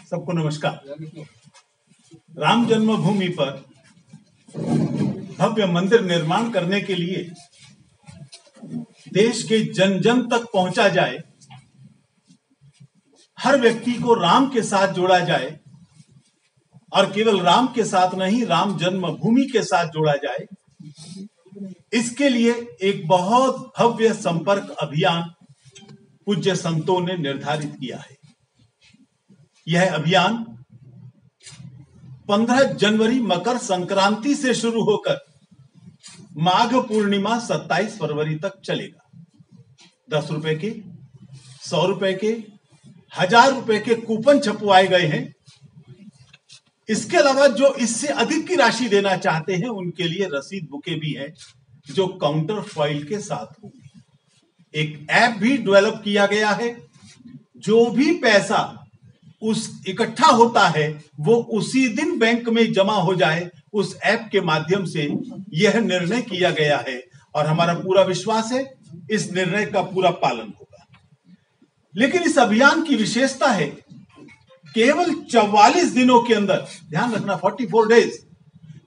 सबको नमस्कार। राम जन्मभूमि पर भव्य मंदिर निर्माण करने के लिए देश के जन जन तक पहुंचा जाए, हर व्यक्ति को राम के साथ जोड़ा जाए और केवल राम के साथ नहीं, राम जन्मभूमि के साथ जोड़ा जाए। इसके लिए एक बहुत भव्य संपर्क अभियान पूज्य संतों ने निर्धारित किया है। यह अभियान 15 जनवरी मकर संक्रांति से शुरू होकर माघ पूर्णिमा 27 फरवरी तक चलेगा। 10 रुपए के, 100 रुपए के, 1000 रुपए के कूपन छपवाए गए हैं। इसके अलावा जो इससे अधिक की राशि देना चाहते हैं उनके लिए रसीद बुकें भी हैं जो काउंटर फॉइल के साथ होंगी। एक ऐप भी डेवलप किया गया है। जो भी पैसा उस इकट्ठा होता है वो उसी दिन बैंक में जमा हो जाए, उस ऐप के माध्यम से यह निर्णय किया गया है और हमारा पूरा विश्वास है इस निर्णय का पूरा पालन होगा। लेकिन इस अभियान की विशेषता है केवल 44 दिनों के अंदर, ध्यान रखना 44 डेज,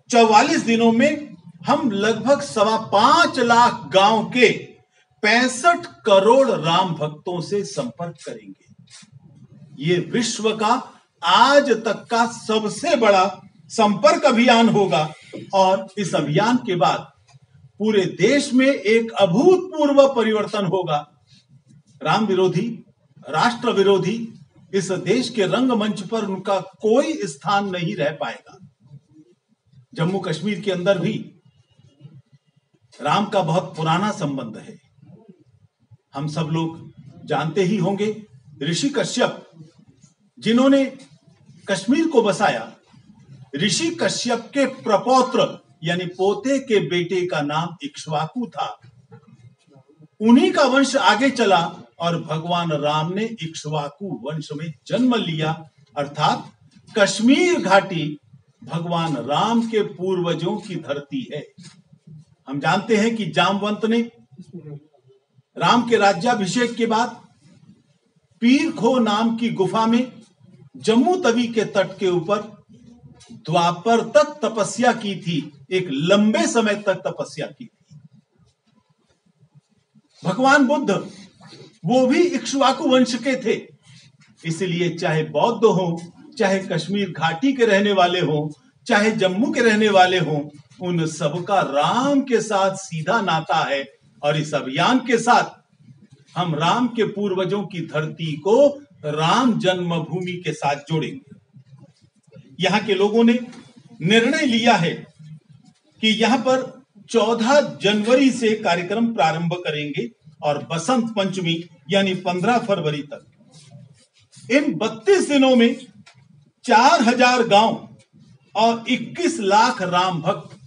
44 दिनों में हम लगभग 5.25 लाख गांव के 65 करोड़ राम भक्तों से संपर्क करेंगे। ये विश्व का आज तक का सबसे बड़ा संपर्क अभियान होगा और इस अभियान के बाद पूरे देश में एक अभूतपूर्व परिवर्तन होगा। राम विरोधी, राष्ट्र विरोधी इस देश के रंगमंच पर उनका कोई स्थान नहीं रह पाएगा। जम्मू कश्मीर के अंदर भी राम का बहुत पुराना संबंध है। हम सब लोग जानते ही होंगे, ऋषि कश्यप जिन्होंने कश्मीर को बसाया, ऋषि कश्यप के प्रपौत्र यानी पोते के बेटे का नाम इक्ष्वाकु था। उन्हीं का वंश आगे चला और भगवान राम ने इक्ष्वाकु वंश में जन्म लिया, अर्थात कश्मीर घाटी भगवान राम के पूर्वजों की धरती है। हम जानते हैं कि जामवंत ने राम के राज्याभिषेक के बाद पीर खो नाम की गुफा में जम्मू तवी के तट के ऊपर द्वापर तक तपस्या की थी, एक लंबे समय तक तपस्या की थी। भगवान बुद्ध वो भी इक्ष्वाकु वंश के थे। इसलिए चाहे बौद्ध हो, चाहे कश्मीर घाटी के रहने वाले हो, चाहे जम्मू के रहने वाले हो, उन सबका राम के साथ सीधा नाता है और इस अभियान के साथ हम राम के पूर्वजों की धरती को राम जन्मभूमि के साथ जोड़ेंगे। यहां के लोगों ने निर्णय लिया है कि यहां पर 14 जनवरी से कार्यक्रम प्रारंभ करेंगे और बसंत पंचमी यानी 15 फरवरी तक इन 32 दिनों में 4000 गांव और 21 लाख राम भक्त,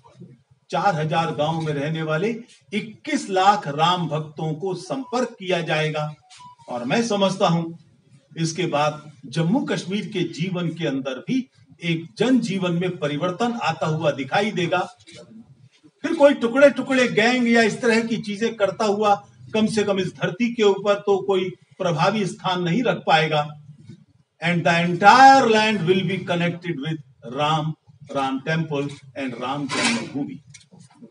4000 गांव में रहने वाले 21 लाख राम भक्तों को संपर्क किया जाएगा। और मैं समझता हूं इसके बाद जम्मू कश्मीर के जीवन के अंदर भी एक जन जीवन में परिवर्तन आता हुआ दिखाई देगा। फिर कोई टुकड़े टुकड़े गैंग या इस तरह की चीजें करता हुआ कम से कम इस धरती के ऊपर तो कोई प्रभावी स्थान नहीं रख पाएगा। And the entire land will be connected with Ram, Ram temple and Ram जन्मभूमि।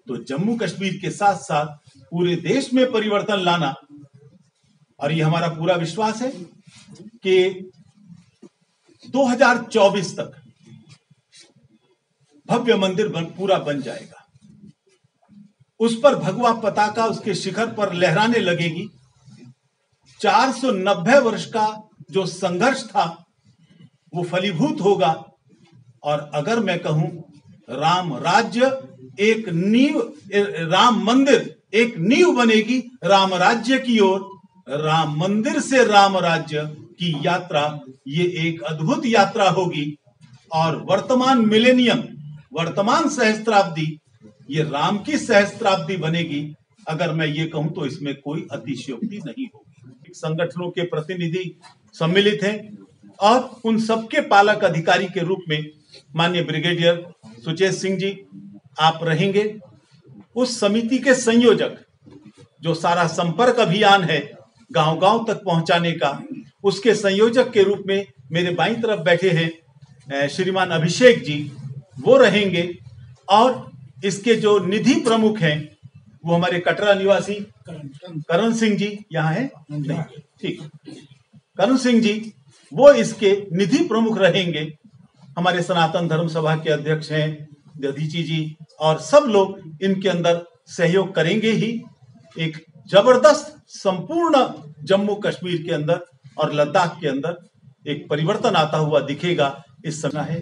तो जम्मू कश्मीर के साथ साथ पूरे देश में परिवर्तन लाना, और ये हमारा पूरा विश्वास है कि 2024 तक भव्य मंदिर पूरा बन जाएगा। उस पर भगवा पताका उसके शिखर पर लहराने लगेगी। 490 वर्ष का जो संघर्ष था वो फलीभूत होगा। और अगर मैं कहूं राम राज्य एक नींव, राम मंदिर एक नींव बनेगी राम राज्य की ओर। राम मंदिर से राम राज्य की यात्रा ये एक अद्भुत यात्रा होगी और वर्तमान मिलेनियम, वर्तमान सहस्त्राब्दी ये राम की सहस्त्राब्दी बनेगी। अगर मैं ये कहूं तो इसमें कोई अतिशयोक्ति नहीं होगी। संगठनों के प्रतिनिधि सम्मिलित हैं और उन सबके पालक अधिकारी के रूप में माननीय ब्रिगेडियर सुचेत सिंह जी आप रहेंगे। उस समिति के संयोजक जो सारा संपर्क अभियान है गांव-गांव तक पहुंचाने का, उसके संयोजक के रूप में मेरे बाईं तरफ बैठे हैं श्रीमान अभिषेक जी, वो रहेंगे। और इसके जो निधि प्रमुख हैं वो हमारे कटरा निवासी करण सिंह जी यहाँ है, नहीं ठीक, करण सिंह जी वो इसके निधि प्रमुख रहेंगे। हमारे सनातन धर्म सभा के अध्यक्ष हैं दधीची जी, और सब लोग इनके अंदर सहयोग करेंगे ही। एक जबरदस्त संपूर्ण जम्मू कश्मीर के अंदर और लद्दाख के अंदर एक परिवर्तन आता हुआ दिखेगा इस समय है।